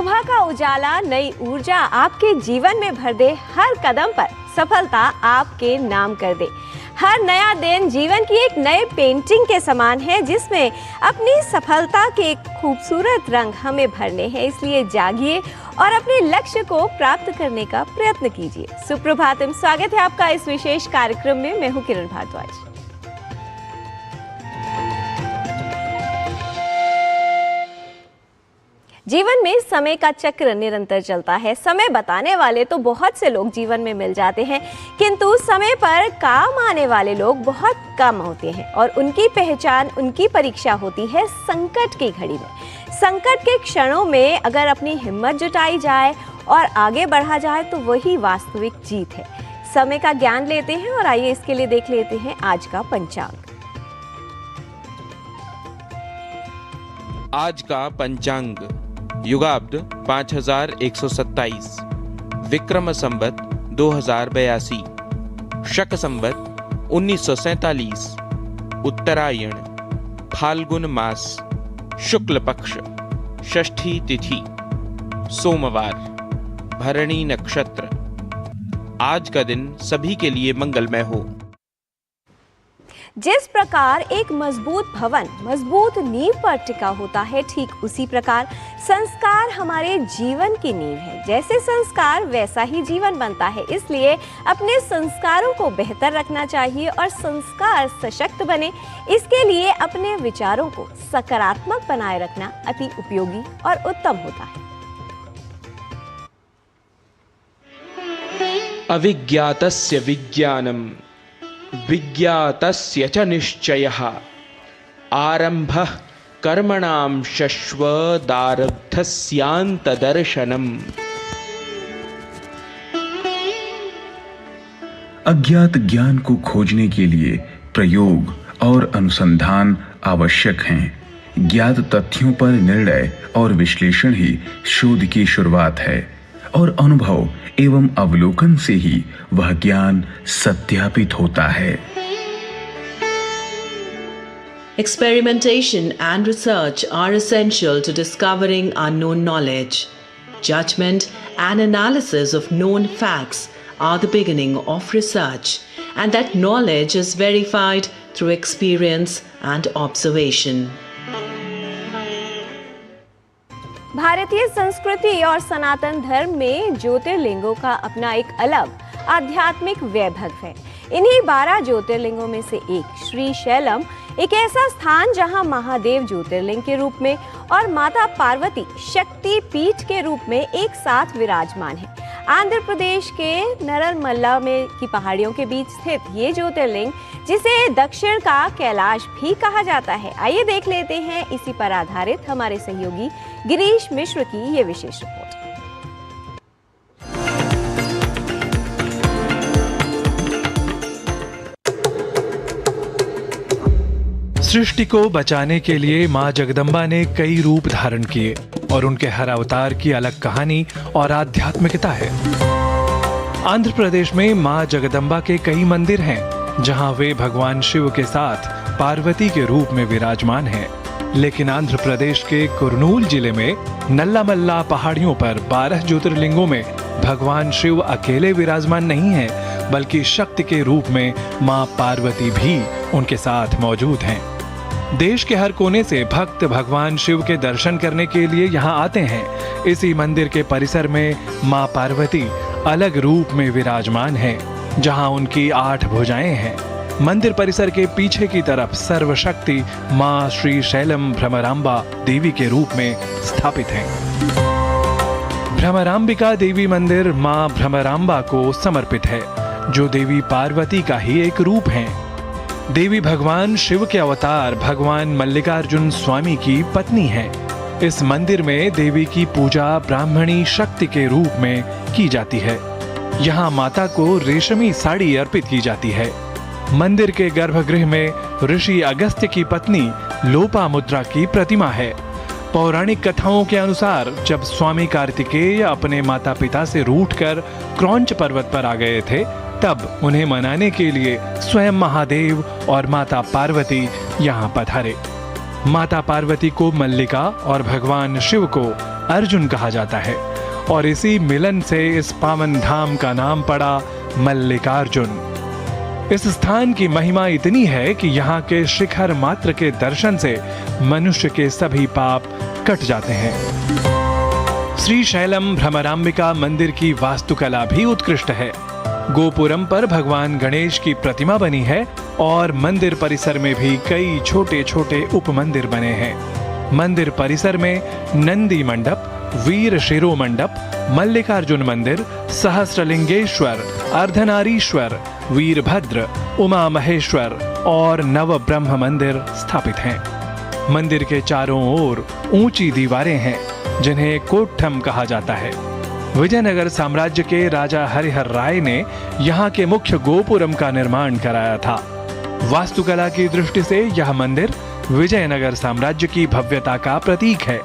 सुबह का उजाला नई ऊर्जा आपके जीवन में भर दे, हर कदम पर सफलता आपके नाम कर दे। हर नया दिन जीवन की एक नए पेंटिंग के समान है, जिसमें अपनी सफलता के एक खूबसूरत रंग हमें भरने हैं। इसलिए जागिए और अपने लक्ष्य को प्राप्त करने का प्रयत्न कीजिए। सुप्रभातम, स्वागत है आपका इस विशेष कार्यक्रम में। मैं हूं किरण भारद्वाज। जीवन में समय का चक्र निरंतर चलता है। समय बताने वाले तो बहुत से लोग जीवन में मिल जाते हैं, किंतु समय पर काम आने वाले लोग बहुत कम होते हैं और उनकी पहचान, उनकी परीक्षा होती है संकट की घड़ी में। संकट के क्षणों में अगर अपनी हिम्मत जुटाई जाए और आगे बढ़ा जाए तो वही वास्तविक जीत है। समय का ज्ञान लेते हैं और आइए इसके लिए देख लेते हैं आज का पंचांग। आज का पंचांग युगाब्द 5127, विक्रम संवत 2082, शक संवत 1947, उत्तरायण, फाल्गुन मास, शुक्ल पक्ष, षष्ठी तिथि, सोमवार, भरणी नक्षत्र। आज का दिन सभी के लिए मंगलमय हो। जिस प्रकार एक मजबूत भवन मजबूत नींव पर टिका होता है, ठीक उसी प्रकार संस्कार हमारे जीवन की नींव है। जैसे संस्कार वैसा ही जीवन बनता है। इसलिए अपने संस्कारों को बेहतर रखना चाहिए और संस्कार सशक्त बने, इसके लिए अपने विचारों को सकारात्मक बनाए रखना अति उपयोगी और उत्तम होता है। अविज्ञातस्य विज्ञानम, विज्ञातस्य च निश्चयः, आरंभः कर्मणां शश्वदारब्धस्यान्तदर्शनम्। अज्ञात ज्ञान को खोजने के लिए प्रयोग और अनुसंधान आवश्यक हैं। ज्ञात तथ्यों पर निर्णय और विश्लेषण ही शोध की शुरुआत है और अनुभव एवं अवलोकन से ही वह ज्ञान सत्यापित होता है। Experimentation and research are essential to discovering unknown knowledge. Judgment and analysis of known facts are the beginning of research, and that knowledge is verified through experience and observation. भारतीय संस्कृति और सनातन धर्म में ज्योतिर्लिंगों का अपना एक अलग आध्यात्मिक वैभव है। इन्हीं 12 ज्योतिर्लिंगों में से एक श्री शैलम एक ऐसा स्थान जहां महादेव ज्योतिर्लिंग के रूप में और माता पार्वती शक्ति पीठ के रूप में एक साथ विराजमान है। आंध्र प्रदेश के नरमल्ला में की पहाड़ियों के बीच स्थित ये ज्योतिर्लिंग, जिसे दक्षिण का कैलाश भी कहा जाता है। आइए देख लेते हैं इसी पर आधारित हमारे सहयोगी गिरीश मिश्र की ये विशेष रिपोर्ट। सृष्टि को बचाने के लिए मां जगदम्बा ने कई रूप धारण किए और उनके हर अवतार की अलग कहानी और आध्यात्मिकता है। आंध्र प्रदेश में मां जगदम्बा के कई मंदिर हैं, जहां वे भगवान शिव के साथ पार्वती के रूप में विराजमान हैं। लेकिन आंध्र प्रदेश के कुरनूल जिले में नल्लामल्ला पहाड़ियों पर 12 ज्योतिर्लिंगों में भगवान शिव अकेले विराजमान नहीं हैं, बल्कि शक्ति के रूप में मां पार्वती भी उनके साथ मौजूद हैं। देश के हर कोने से भक्त भगवान शिव के दर्शन करने के लिए यहाँ आते हैं। इसी मंदिर के परिसर में मां पार्वती अलग रूप में विराजमान हैं, जहाँ उनकी 8 भुजाएं हैं। मंदिर परिसर के पीछे की तरफ सर्वशक्ति मां श्री शैलम भ्रमरांबा देवी के रूप में स्थापित हैं। भ्रमरांबिका देवी मंदिर मां भ्रमरांबा को समर्पित है, जो देवी पार्वती का ही एक रूप हैं। देवी भगवान शिव के अवतार भगवान मल्लिकार्जुन स्वामी की पत्नी हैं। इस मंदिर में देवी की पूजा ब्राह्मणी शक्ति के रूप में की जाती है। यहाँ माता को रेशमी साड़ी अर्पित की जाती है। मंदिर के गर्भगृह में ऋषि अगस्त्य की पत्नी लोपामुद्रा की प्रतिमा है। पौराणिक कथाओं के अनुसार जब स्वामी कार्तिकेय अपने माता पिता से रूठकर क्रौंच पर्वत पर आ गए थे, तब उन्हें मनाने के लिए स्वयं महादेव और माता पार्वती यहाँ पधारे। माता पार्वती को मल्लिका और भगवान शिव को अर्जुन कहा जाता है और इसी मिलन से इस पावन धाम का नाम पड़ा मल्लिकार्जुन। इस स्थान की महिमा इतनी है कि यहाँ के शिखर मात्र के दर्शन से मनुष्य के सभी पाप कट जाते हैं। श्री शैलम भ्रमरांबिका मंदिर की वास्तुकला भी उत्कृष्ट है। गोपुरम पर भगवान गणेश की प्रतिमा बनी है और मंदिर परिसर में भी कई छोटे छोटे उपमंदिर बने हैं। मंदिर परिसर में नंदी मंडप, वीर शिरो मंडप, मल्लिकार्जुन मंदिर, सहस्रलिंगेश्वर, अर्धनारीश्वर, वीरभद्र, उमा महेश्वर और नव ब्रह्म मंदिर स्थापित हैं। मंदिर के चारों ओर ऊंची दीवारें हैं जिन्हें कोट्ठम कहा जाता है। विजयनगर साम्राज्य के राजा हरिहर राय ने यहाँ के मुख्य गोपुरम का निर्माण कराया था। वास्तुकला की दृष्टि से यह मंदिर विजयनगर साम्राज्य की भव्यता का प्रतीक है।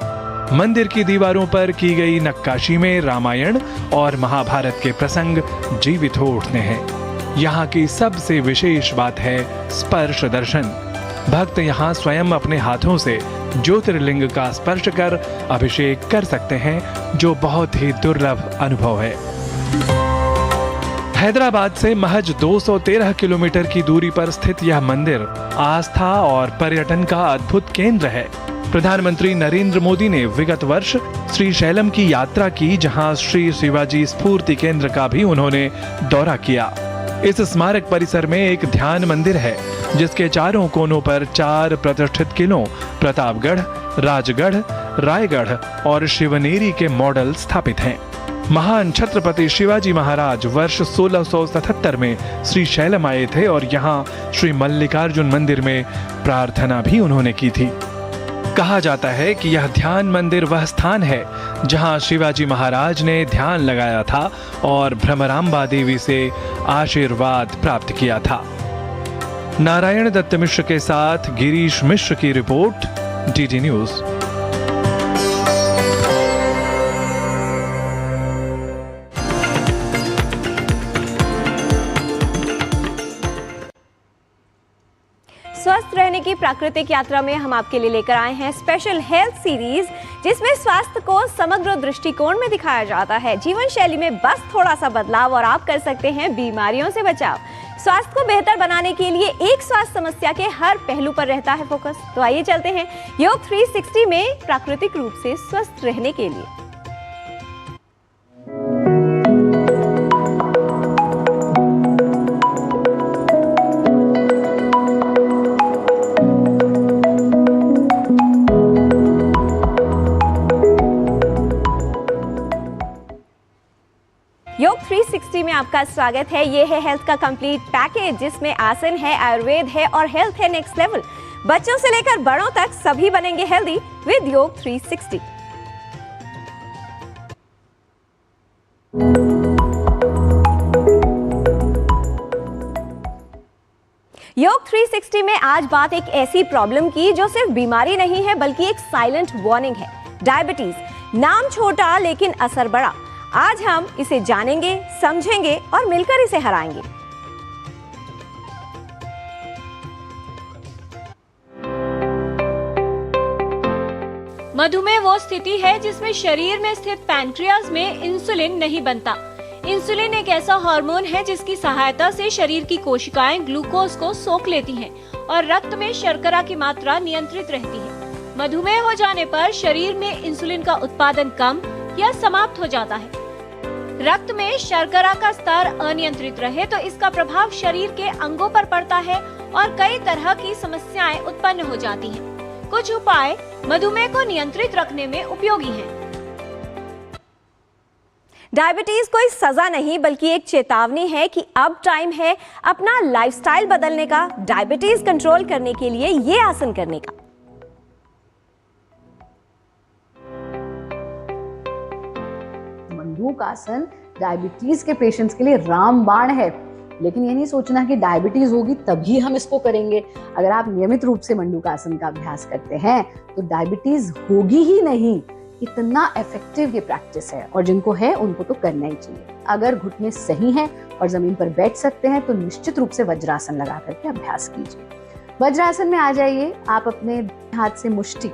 मंदिर की दीवारों पर की गई नक्काशी में रामायण और महाभारत के प्रसंग जीवित हो उठते हैं। यहाँ की सबसे विशेष बात है स्पर्श दर्शन। भक्त यहाँ स्वयं अपने हाथों से ज्योतिर्लिंग का स्पर्श कर अभिषेक कर सकते हैं, जो बहुत ही दुर्लभ अनुभव है। हैदराबाद से महज 213 किलोमीटर की दूरी पर स्थित यह मंदिर आस्था और पर्यटन का अद्भुत केंद्र है। प्रधानमंत्री नरेंद्र मोदी ने विगत वर्ष श्री शैलम की यात्रा की, जहां श्री शिवाजी स्फूर्ति केंद्र का भी उन्होंने दौरा किया। इस स्मारक परिसर में एक ध्यान मंदिर है जिसके चारों कोनों पर 4 प्रतिष्ठित किलों प्रतापगढ़, राजगढ़, रायगढ़ और शिवनेरी के मॉडल स्थापित हैं। महान छत्रपति शिवाजी महाराज वर्ष 1677 में श्री शैलम आए थे और यहाँ श्री मल्लिकार्जुन मंदिर में प्रार्थना भी उन्होंने की थी। कहा जाता है कि यह ध्यान मंदिर वह स्थान है जहां शिवाजी महाराज ने ध्यान लगाया था और भ्रमरांबा देवी से आशीर्वाद प्राप्त किया था। नारायण दत्त मिश्र के साथ गिरीश मिश्र की रिपोर्ट, डीडी न्यूज। स्वस्थ रहने की प्राकृतिक यात्रा में हम आपके लिए लेकर आए हैं स्पेशल हेल्थ सीरीज, जिसमें स्वास्थ्य को समग्र दृष्टिकोण में दिखाया जाता है। जीवन शैली में बस थोड़ा सा बदलाव और आप कर सकते हैं बीमारियों से बचाव। स्वास्थ्य को बेहतर बनाने के लिए एक स्वास्थ्य समस्या के हर पहलू पर रहता है फोकस। तो आइए चलते हैं योग 360 में प्राकृतिक रूप से स्वस्थ रहने के लिए। योग 360 में आपका स्वागत है। ये है हेल्थ का कंप्लीट पैकेज, जिसमें आसन है, आयुर्वेद है और हेल्थ है नेक्स्ट लेवल। बच्चों से लेकर बड़ों तक सभी बनेंगे हेल्दी विद योग 360। योग 360 में आज बात एक ऐसी प्रॉब्लम की जो सिर्फ बीमारी नहीं है बल्कि एक साइलेंट वार्निंग है। डायबिटीज, नाम छोटा लेकिन असर बड़ा। आज हम इसे जानेंगे, समझेंगे और मिलकर इसे हराएंगे। मधुमेह वो स्थिति है जिसमें शरीर में स्थित पैंक्रियाज में इंसुलिन नहीं बनता। इंसुलिन एक ऐसा हार्मोन है जिसकी सहायता से शरीर की कोशिकाएं ग्लूकोज को सोख लेती हैं और रक्त में शर्करा की मात्रा नियंत्रित रहती है। मधुमेह हो जाने पर शरीर में इंसुलिन का उत्पादन कम या समाप्त हो जाता है। रक्त में शर्करा का स्तर अनियंत्रित रहे तो इसका प्रभाव शरीर के अंगों पर पड़ता है और कई तरह की समस्याएं उत्पन्न हो जाती हैं। कुछ उपाय मधुमेह को नियंत्रित रखने में उपयोगी हैं। डायबिटीज कोई सजा नहीं बल्कि एक चेतावनी है कि अब टाइम है अपना लाइफस्टाइल बदलने का, डायबिटीज कंट्रोल करने के लिए ये आसन करने का। मंडूक आसन डायबिटीज के पेशेंट्स के लिए रामबाण है, लेकिन ये नहीं सोचना कि डायबिटीज होगी तभी हम इसको करेंगे। अगर आप नियमित रूप से मंडूक आसन का अभ्यास करते हैं तो डायबिटीज होगी ही नहीं। इतना इफेक्टिव ये प्रैक्टिस है और जिनको है उनको तो करना ही चाहिए। अगर घुटने सही हैं और जमीन पर बैठ सकते हैं तो निश्चित रूप से वज्रासन लगा करके अभ्यास कीजिए। वज्रासन में आ जाइए। आप अपने हाथ से मुष्टि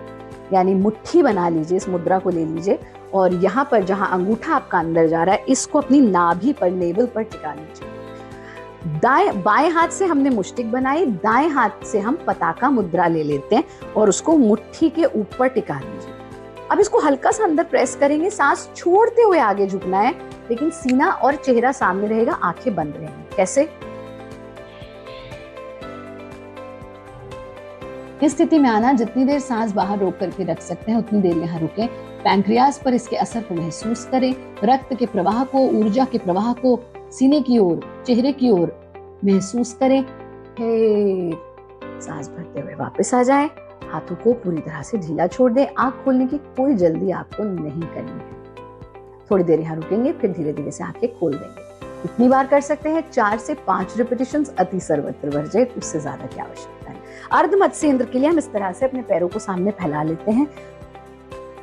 यानी मुट्ठी बना लीजिए, इस मुद्रा को ले लीजिए और यहाँ पर जहाँ अंगूठा आपका अंदर जा रहा है इसको अपनी नाभि पर, नेवल पर टिका लीजिए। बाएं हाथ से हमने मुष्टिक बनाई, दाएं हाथ से हम पताका मुद्रा ले लेते हैं और उसको मुट्ठी के ऊपर टिका लीजिए। अब इसको हल्का सा अंदर प्रेस करेंगे, सांस छोड़ते हुए आगे झुकना है, लेकिन सीना और चेहरा सामने रहेगा, आंखें बंद रहेंगी। कैसे? इस स्थिति में आना, जितनी देर सांस बाहर रोक करके रख सकते हैं उतनी देर यहाँ रुकें। पैंक्रियाज पर इसके असर को महसूस करें, रक्त के प्रवाह को, ऊर्जा के प्रवाह को सीने की ओर, चेहरे की ओर महसूस करें। सांस भरते हुए वापस आ जाएं, हाथों को पूरी तरह से ढीला छोड़ दें। आंख खोलने की कोई जल्दी आपको नहीं करनी है। थोड़ी देर यहाँ रुकेंगे, फिर धीरे धीरे से आंखें खोल देंगे। इतनी बार कर सकते हैं, 4 से 5 रिपीटिशंस, अति सर्वत्र वर्जित, उससे ज्यादा की आवश्यकता है। अर्ध मत्स्य इंद्र के लिए हम इस तरह से अपने पैरों को सामने फैला लेते हैं।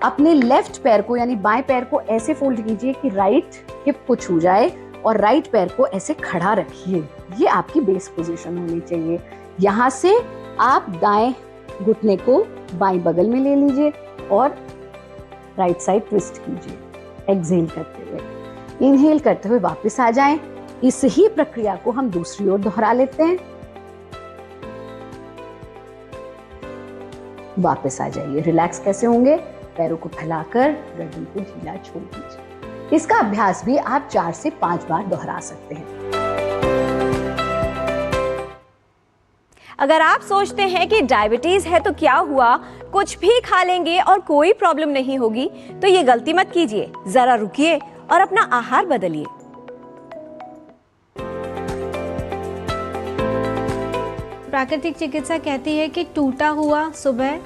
अपने लेफ्ट पैर को यानी बाएं पैर को ऐसे फोल्ड कीजिए कि राइट हिप को छू जाए और राइट पैर को ऐसे खड़ा रखिए। ये आपकी बेस पोजीशन होनी चाहिए। यहाँ से आप दाएं घुटने को बाएं बगल में ले लीजिए और राइट साइड ट्विस्ट कीजिए। एक्सहेल करते हुए, इनहेल करते हुए वापस आ जाएं। इस ही प्रक्रिया को हम दूसरी ओर दोहरा लेते हैं। वापस आ जाइए। रिलैक्स कैसे होंगे? पैरों को फैलाकर गर्दन को ढीला छोड़ दीजिए। इसका अभ्यास भी आप 4 से 5 बार दोहरा सकते हैं। अगर आप सोचते हैं कि डायबिटीज है तो क्या हुआ, कुछ भी खा लेंगे और कोई प्रॉब्लम नहीं होगी, तो ये गलती मत कीजिए। जरा रुकिए और अपना आहार बदलिए। प्राकृतिक चिकित्सा कहती है कि टूटा हुआ सुबह,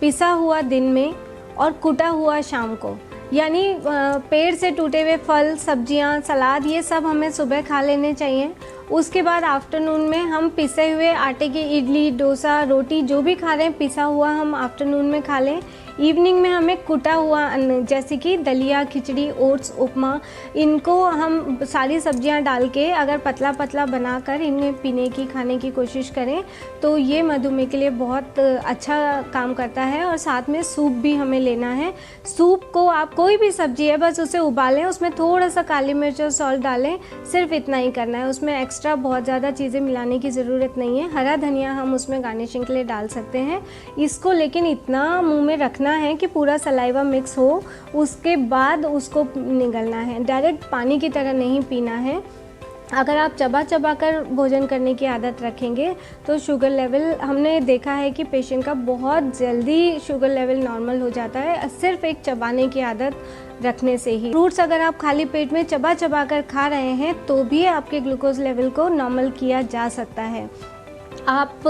पिसा हुआ दिन में और कुटा हुआ शाम को, यानी पेड़ से टूटे हुए फल, सब्जियां, सलाद, ये सब हमें सुबह खा लेने चाहिए। उसके बाद आफ्टरनून में हम पिसे हुए आटे की इडली, डोसा, रोटी जो भी खा रहे हैं पिसा हुआ हम आफ्टरनून में खा लें। इवनिंग में हमें कुटा हुआ अन्न जैसे कि दलिया, खिचड़ी, ओट्स, उपमा, इनको हम सारी सब्जियां डाल के अगर पतला पतला बनाकर इन्हें पीने की, खाने की कोशिश करें तो ये मधुमेह के लिए बहुत अच्छा काम करता है। और साथ में सूप भी हमें लेना है। सूप को आप कोई भी सब्जी है बस उसे उबालें, उसमें थोड़ा सा काली मिर्च और सॉल्ट डालें, सिर्फ इतना ही करना है। उसमें एक्स्ट्रा बहुत ज़्यादा चीज़ें मिलाने की ज़रूरत नहीं है। हरा धनिया हम उसमें गार्निशिंग के लिए डाल सकते हैं। इसको लेकिन इतना मुँह में रखना है कि पूरा सलाइवा मिक्स हो, उसके बाद उसको निगलना है। डायरेक्ट पानी की तरह नहीं पीना है। अगर आप चबा चबा कर भोजन करने की आदत रखेंगे तो शुगर लेवल, हमने देखा है कि पेशेंट का बहुत जल्दी शुगर लेवल नॉर्मल हो जाता है, सिर्फ एक चबाने की आदत रखने से ही। फ्रूट्स अगर आप खाली पेट में चबा चबा कर खा रहे हैं तो भी आपके ग्लूकोज लेवल को नॉर्मल किया जा सकता है। आप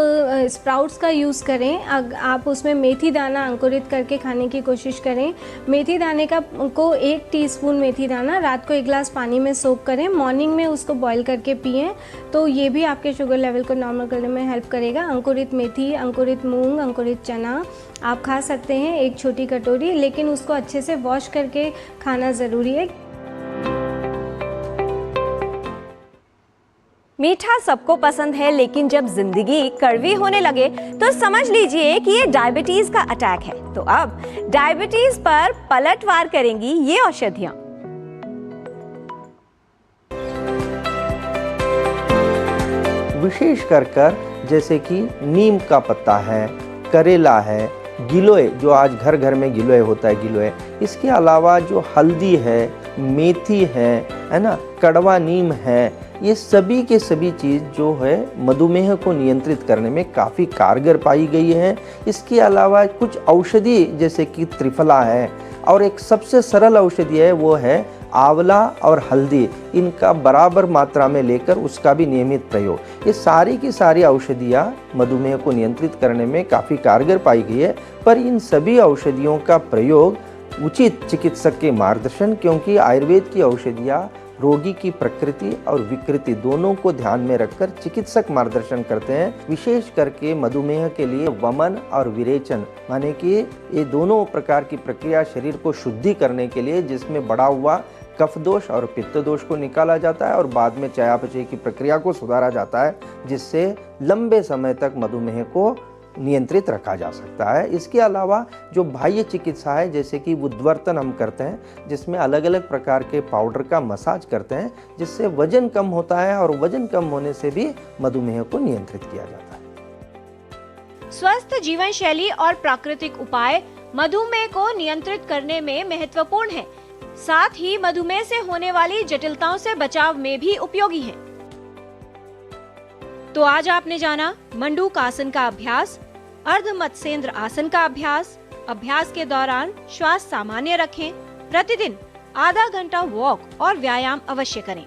स्प्राउट्स का यूज़ करें। आप उसमें मेथी दाना अंकुरित करके खाने की कोशिश करें। मेथी दाने को 1 टीस्पून मेथी दाना रात को 1 गिलास पानी में सोक करें, मॉर्निंग में उसको बॉईल करके पिएं, तो ये भी आपके शुगर लेवल को नॉर्मल करने में हेल्प करेगा। अंकुरित मेथी, अंकुरित मूंग, अंकुरित चना आप खा सकते हैं 1 छोटी कटोरी, लेकिन उसको अच्छे से वॉश करके खाना ज़रूरी है। मीठा सबको पसंद है, लेकिन जब जिंदगी कड़वी होने लगे तो समझ लीजिए कि ये डायबिटीज का अटैक है। तो अब डायबिटीज पर पलटवार करेंगी ये औषधियां। विशेष कर जैसे कि नीम का पत्ता है, करेला है, गिलोय, जो आज घर घर में गिलोय होता है, गिलोय। इसके अलावा जो हल्दी है, मेथी है ना, कड़वा नीम है, ये सभी के सभी चीज़ जो है मधुमेह को नियंत्रित करने में काफ़ी कारगर पाई गई है। इसके अलावा कुछ औषधि जैसे कि त्रिफला है, और एक सबसे सरल औषधि है वो है आंवला और हल्दी। इनका बराबर मात्रा में लेकर उसका भी नियमित प्रयोग, ये सारी की सारी औषधियाँ मधुमेह को नियंत्रित करने में काफ़ी कारगर पाई गई है। पर इन सभी औषधियों का प्रयोग उचित चिकित्सक के मार्गदर्शन, क्योंकि आयुर्वेद की औषधियाँ रोगी की प्रकृति और विकृति दोनों को ध्यान में रखकर चिकित्सक मार्गदर्शन करते हैं। विशेष करके मधुमेह के लिए वमन और विरेचन, माने कि ये दोनों प्रकार की प्रक्रिया शरीर को शुद्धि करने के लिए, जिसमें बढ़ा हुआ कफ दोष और पित्त दोष को निकाला जाता है और बाद में चयापचय की प्रक्रिया को सुधारा जाता है, जिससे लंबे समय तक मधुमेह को नियंत्रित रखा जा सकता है। इसके अलावा जो बाह्य चिकित्सा है, जैसे कि उद्वर्तन हम करते हैं, जिसमें अलग अलग प्रकार के पाउडर का मसाज करते हैं, जिससे वजन कम होता है और वजन कम होने से भी मधुमेह को नियंत्रित किया जाता है। स्वस्थ जीवन शैली और प्राकृतिक उपाय मधुमेह को नियंत्रित करने में महत्वपूर्ण है, साथ ही मधुमेह से होने वाली जटिलताओं से बचाव में भी उपयोगी है। तो आज आपने जाना मंडूक आसन का अभ्यास, अर्ध मत्स्येंद्र आसन का अभ्यास। अभ्यास के दौरान श्वास सामान्य रखें, प्रतिदिन आधा घंटा वॉक और व्यायाम अवश्य करें।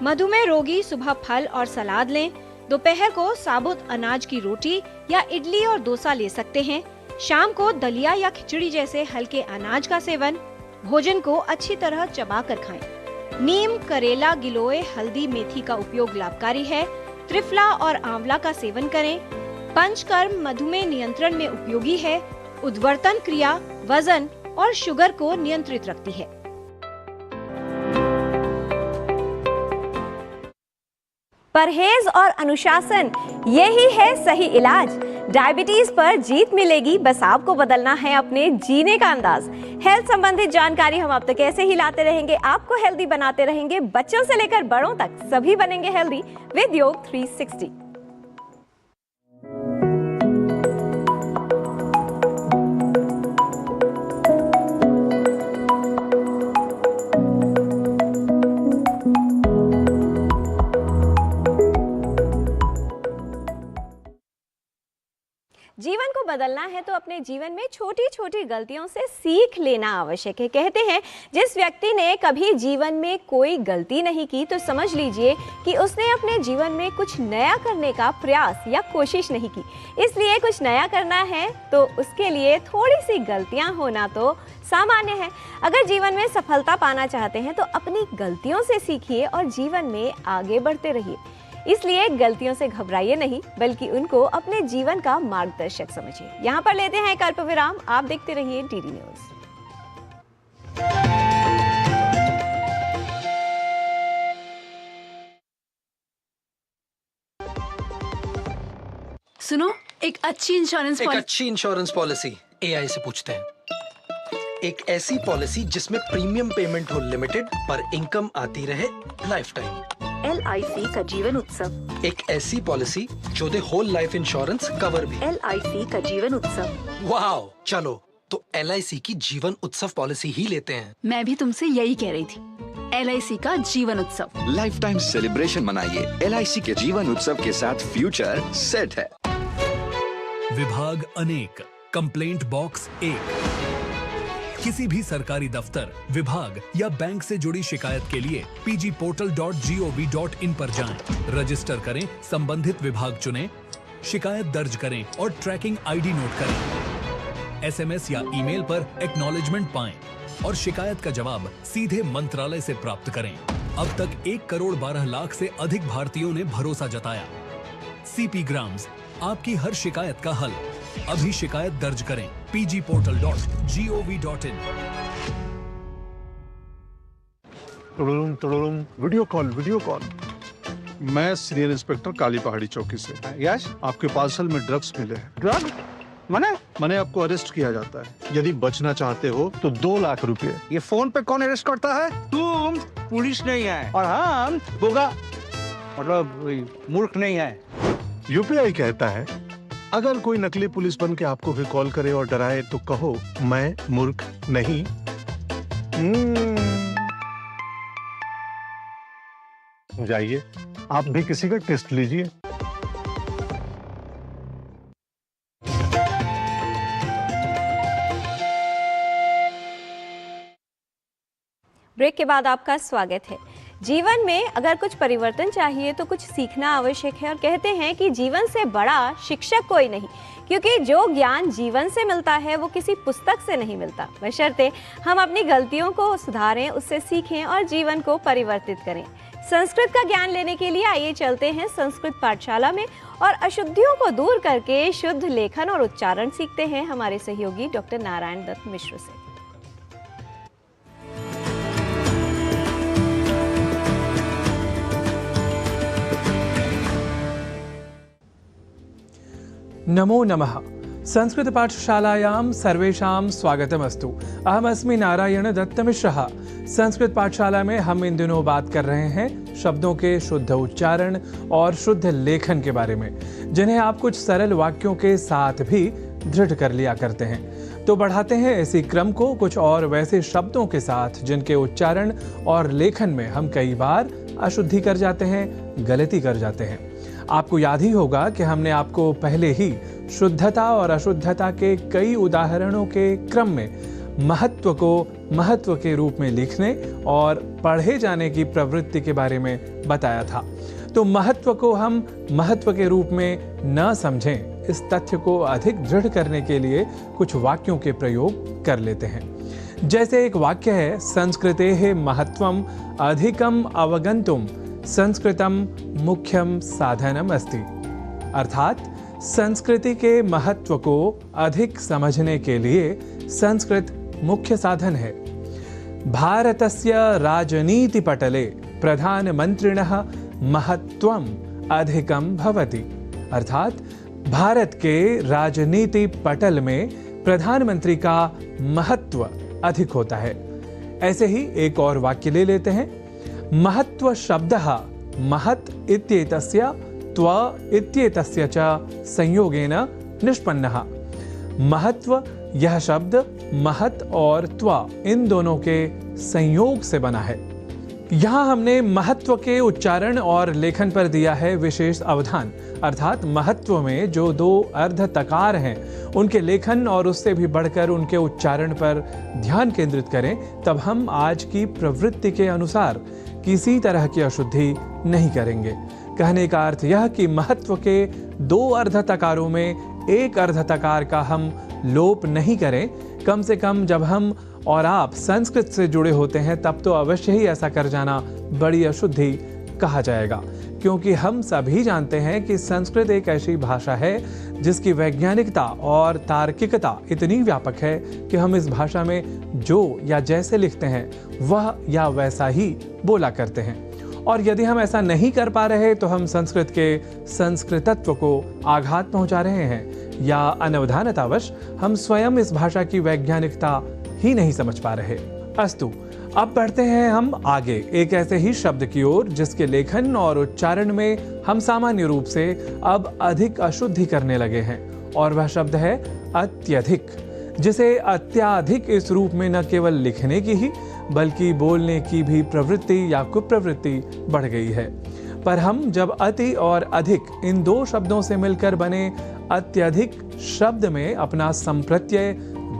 मधुमेह रोगी सुबह फल और सलाद लें। दोपहर को साबुत अनाज की रोटी या इडली और डोसा ले सकते हैं। शाम को दलिया या खिचड़ी जैसे हल्के अनाज का सेवन। भोजन को अच्छी तरह चबाकर खाएं। नीम, करेला, गिलोय, हल्दी, मेथी का उपयोग लाभकारी है। त्रिफला और आंवला का सेवन करें। पंचकर्म मधुमेह नियंत्रण में उपयोगी है। उद्वर्तन क्रिया वजन और शुगर को नियंत्रित रखती है। परहेज और अनुशासन, यही है सही इलाज। डायबिटीज पर जीत मिलेगी, बस आपको बदलना है अपने जीने का अंदाज। हेल्थ संबंधित जानकारी हम आप तक ऐसे ही लाते रहेंगे, आपको हेल्दी बनाते रहेंगे। बच्चों से लेकर बड़ों तक सभी बनेंगे हेल्दी विद योग 360। जीवन को बदलना है तो अपने जीवन में छोटी छोटी गलतियों से सीख लेना आवश्यक है। कहते हैं जिस व्यक्ति ने कभी जीवन में कोई गलती नहीं की तो समझ लीजिए कि उसने अपने जीवन में कुछ नया करने का प्रयास या कोशिश नहीं की। इसलिए कुछ नया करना है तो उसके लिए थोड़ी सी गलतियां होना तो सामान्य है। अगर जीवन में सफलता पाना चाहते हैं तो अपनी गलतियों से सीखिए और जीवन में आगे बढ़ते रहिए। इसलिए गलतियों से घबराइए नहीं, बल्कि उनको अपने जीवन का मार्गदर्शक समझिए। यहाँ पर लेते हैं एक अल्प विराम। आप देखते रहिए डीडी न्यूज। सुनो, एक अच्छी इंश्योरेंस पॉलिसी एआई से पूछते हैं। एक ऐसी पॉलिसी जिसमें प्रीमियम पेमेंट हो लिमिटेड पर इनकम आती रहे लाइफ टाइम। LIC का जीवन उत्सव। एक ऐसी पॉलिसी जो दे होल लाइफ इंश्योरेंस कवर भी। LIC का जीवन उत्सव। वाओ, चलो तो LIC की जीवन उत्सव पॉलिसी ही लेते हैं। मैं भी तुमसे यही कह रही थी, LIC का जीवन उत्सव। लाइफ टाइम सेलिब्रेशन मनाइए LIC के जीवन उत्सव के साथ, फ्यूचर सेट है। विभाग अनेक, कंप्लेंट बॉक्स 1। किसी भी सरकारी दफ्तर, विभाग या बैंक से जुड़ी शिकायत के लिए pgportal.gov.in पर जाएं, रजिस्टर करें, संबंधित विभाग चुनें, शिकायत दर्ज करें और ट्रैकिंग ID नोट करें। SMS या ईमेल पर एक्नॉलेजमेंट पाएं और शिकायत का जवाब सीधे मंत्रालय से प्राप्त करें। अब तक 1 करोड़ 12 लाख से अधिक भारतीयों ने भरोसा जताया। CP ग्राम्स, आपकी हर शिकायत का हल। अभी शिकायत दर्ज करें pgportal.gov.in। Video call. मैं सीनियर इंस्पेक्टर काली पहाड़ी चौकी से। यस, आपके पार्सल में ड्रग्स मिले हैं। ड्रग? मैंने आपको अरेस्ट किया जाता है। यदि बचना चाहते हो तो 2 लाख रुपए। ये फोन पे कौन अरेस्ट करता है? तुम पुलिस नहीं है और हम बोगा मतलब मूर्ख नहीं है। UPI कहता है अगर कोई नकली पुलिस बन के आपको भी कॉल करे और डराए तो कहो मैं मूर्ख नहीं। जाइए, आप भी किसी का टेस्ट लीजिए। ब्रेक के बाद आपका स्वागत है। जीवन में अगर कुछ परिवर्तन चाहिए तो कुछ सीखना आवश्यक है और कहते हैं कि जीवन से बड़ा शिक्षक कोई नहीं, क्योंकि जो ज्ञान जीवन से मिलता है वो किसी पुस्तक से नहीं मिलता। बशर्ते हम अपनी गलतियों को सुधारें, उससे सीखें और जीवन को परिवर्तित करें। संस्कृत का ज्ञान लेने के लिए आइए चलते हैं संस्कृत पाठशाला में और अशुद्धियों को दूर करके शुद्ध लेखन और उच्चारण सीखते हैं हमारे सहयोगी डॉक्टर नारायण दत्त मिश्र से। नमो नमः। संस्कृत पाठशालायां सर्वेषां स्वागतमस्तु। अहमस्मि नारायण दत्तमिश्रः। संस्कृत पाठशाला में हम इन दिनों बात कर रहे हैं शब्दों के शुद्ध उच्चारण और शुद्ध लेखन के बारे में, जिन्हें आप कुछ सरल वाक्यों के साथ भी दृढ़ कर लिया करते हैं। तो बढ़ाते हैं इसी क्रम को कुछ और वैसे शब्दों के साथ जिनके उच्चारण और लेखन में हम कई बार अशुद्धि कर जाते हैं, गलती कर जाते हैं। आपको याद ही होगा कि हमने आपको पहले ही शुद्धता और अशुद्धता के कई उदाहरणों के क्रम में महत्व को महत्व के रूप में लिखने और पढ़े जाने की प्रवृत्ति के बारे में बताया था। तो महत्व को हम महत्व के रूप में न समझें, इस तथ्य को अधिक दृढ़ करने के लिए कुछ वाक्यों के प्रयोग कर लेते हैं। जैसे एक वाक्य है, संस्कृतेः महत्वम अधिकम अवगंतुम संस्कृतम मुख्यम साधनम अस्ति। अर्थात संस्कृति के महत्व को अधिक समझने के लिए संस्कृत मुख्य साधन है। भारतस्य राजनीति पटले प्रधानमंत्रिणः महत्वम अधिकम भवति। अर्थात भारत के राजनीति पटल में प्रधानमंत्री का महत्व अधिक होता है। ऐसे ही एक और वाक्य ले लेते हैं। महत्व शब्दः महत् इत्येतस्य त्व इत्येतस्य च संयोगेन निष्पन्नः। महत्व यह शब्द महत् और त्व इन दोनों के संयोग से बना है। यहाँ हमने महत्व के उच्चारण और लेखन पर दिया है विशेष अवधान। अर्थात महत्व में जो दो अर्ध तकार हैं उनके लेखन और उससे भी बढ़कर उनके उच्चारण पर ध्यान केंद्रित करें, तब हम आज की प्रवृत्ति के अनुसार किसी तरह की अशुद्धि नहीं करेंगे। कहने का अर्थ यह कि महत्व के दो अर्ध तकारों में एक अर्ध तकार का हम लोप नहीं करें। कम से कम जब हम और आप संस्कृत से जुड़े होते हैं तब तो अवश्य ही ऐसा कर जाना बड़ी अशुद्धि कहा जाएगा, क्योंकि हम सभी जानते हैं कि संस्कृत एक ऐसी भाषा है जिसकी वैज्ञानिकता और तार्किकता इतनी व्यापक है कि हम इस भाषा में जो या जैसे लिखते हैं वह या वैसा ही बोला करते हैं। और यदि हम ऐसा नहीं कर पा रहे तो हम संस्कृत के संस्कृतत्व को आघात पहुंचा रहे हैं, या अनवधानतावश हम स्वयं इस भाषा की वैज्ञानिकता ही नहीं समझ पा रहे। अस्तु, अब बढ़ते हैं हम आगे एक ऐसे ही शब्द की ओर जिसके लेखन और उच्चारण में हम सामान्य रूप से अब अधिक अशुद्धि करने लगे हैं, और वह शब्द है अत्यधिक, जिसे अत्याधिक इस रूप में न केवल लिखने की ही बल्कि बोलने की भी प्रवृत्ति या कुप्रवृत्ति बढ़ गई है। पर हम जब अति और अधिक इन दो शब्दों से मिलकर बने अत्यधिक शब्द में अपना संप्रत्यय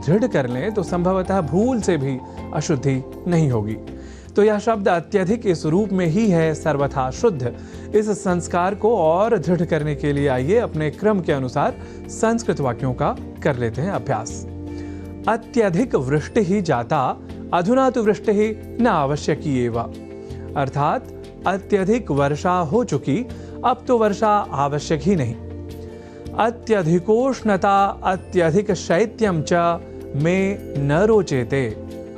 दृढ़ कर लें तो संभवतः भूल से भी अशुद्धि नहीं होगी। तो यह शब्द अत्यधिक इस रूप में ही है सर्वथा शुद्ध। इस संस्कार को और दृढ़ करने के लिए आइए अपने क्रम के अनुसार संस्कृत वाक्यों का कर लेते हैं अभ्यास। अत्यधिक वृष्टि ही जाता अधुना तो वृष्टि ही न आवश्यकी एव। अर्थात अत्यधिक वर्षा हो चुकी, अब तो वर्षा आवश्यक ही नहीं। अत्यधिकोष्णता अत्यधिक शैत्यम च में न रोचेते।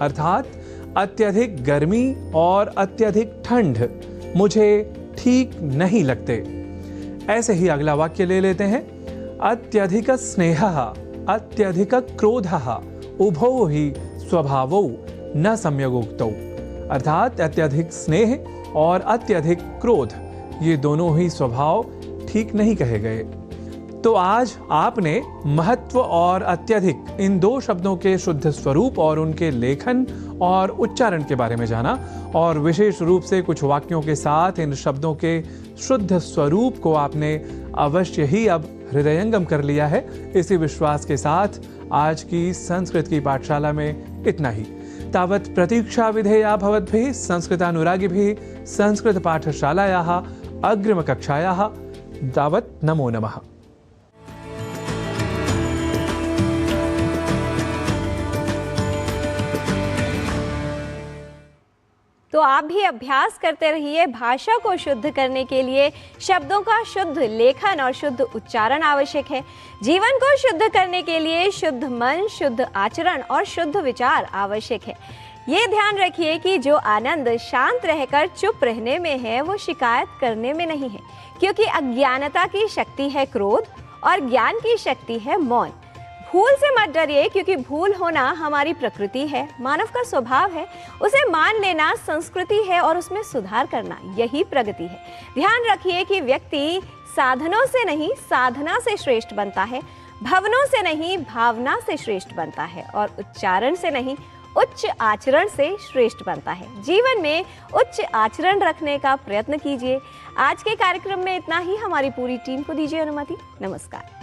अर्थात अत्यधिक गर्मी और अत्यधिक ठंड मुझे ठीक नहीं लगते। ऐसे ही अगला वाक्य ले लेते हैं। अत्यधिक स्नेहः अत्यधिक क्रोधः उभौ ही स्वभावौ न सम्यगोक्तौ। अर्थात अत्यधिक स्नेह और अत्यधिक क्रोध ये दोनों ही स्वभाव ठीक नहीं कहे गए। तो आज आपने महत्व और अत्यधिक इन दो शब्दों के शुद्ध स्वरूप और उनके लेखन और उच्चारण के बारे में जाना, और विशेष रूप से कुछ वाक्यों के साथ इन शब्दों के शुद्ध स्वरूप को आपने अवश्य ही अब हृदयंगम कर लिया है। इसी विश्वास के साथ आज की संस्कृत की पाठशाला में इतना ही। तावत् प्रतीक्षा विधेया भवद्भिः संस्कृतानुरागिभिः संस्कृत पाठशालायाः अग्रिम कक्षायाः। तावत् नमो नमः। तो आप भी अभ्यास करते रहिए। भाषा को शुद्ध करने के लिए शब्दों का शुद्ध लेखन और शुद्ध उच्चारण आवश्यक है। जीवन को शुद्ध करने के लिए शुद्ध मन, शुद्ध आचरण और शुद्ध विचार आवश्यक है। ये ध्यान रखिए कि जो आनंद शांत रहकर चुप रहने में है वो शिकायत करने में नहीं है, क्योंकि अज्ञानता की शक्ति है क्रोध और ज्ञान की शक्ति है मौन। भूल से मत डरिए, क्योंकि भूल होना हमारी प्रकृति है, मानव का स्वभाव है। उसे मान लेना संस्कृति है और उसमें सुधार करना यही प्रगति है। ध्यान रखिए कि व्यक्ति साधनों से नहीं साधना से श्रेष्ठ बनता है, भवनों से नहीं भावना से श्रेष्ठ बनता है, और उच्चारण से नहीं उच्च आचरण से श्रेष्ठ बनता है। जीवन में उच्च आचरण रखने का प्रयत्न कीजिए। आज के कार्यक्रम में इतना ही। हमारी पूरी टीम को दीजिए अनुमति। नमस्कार।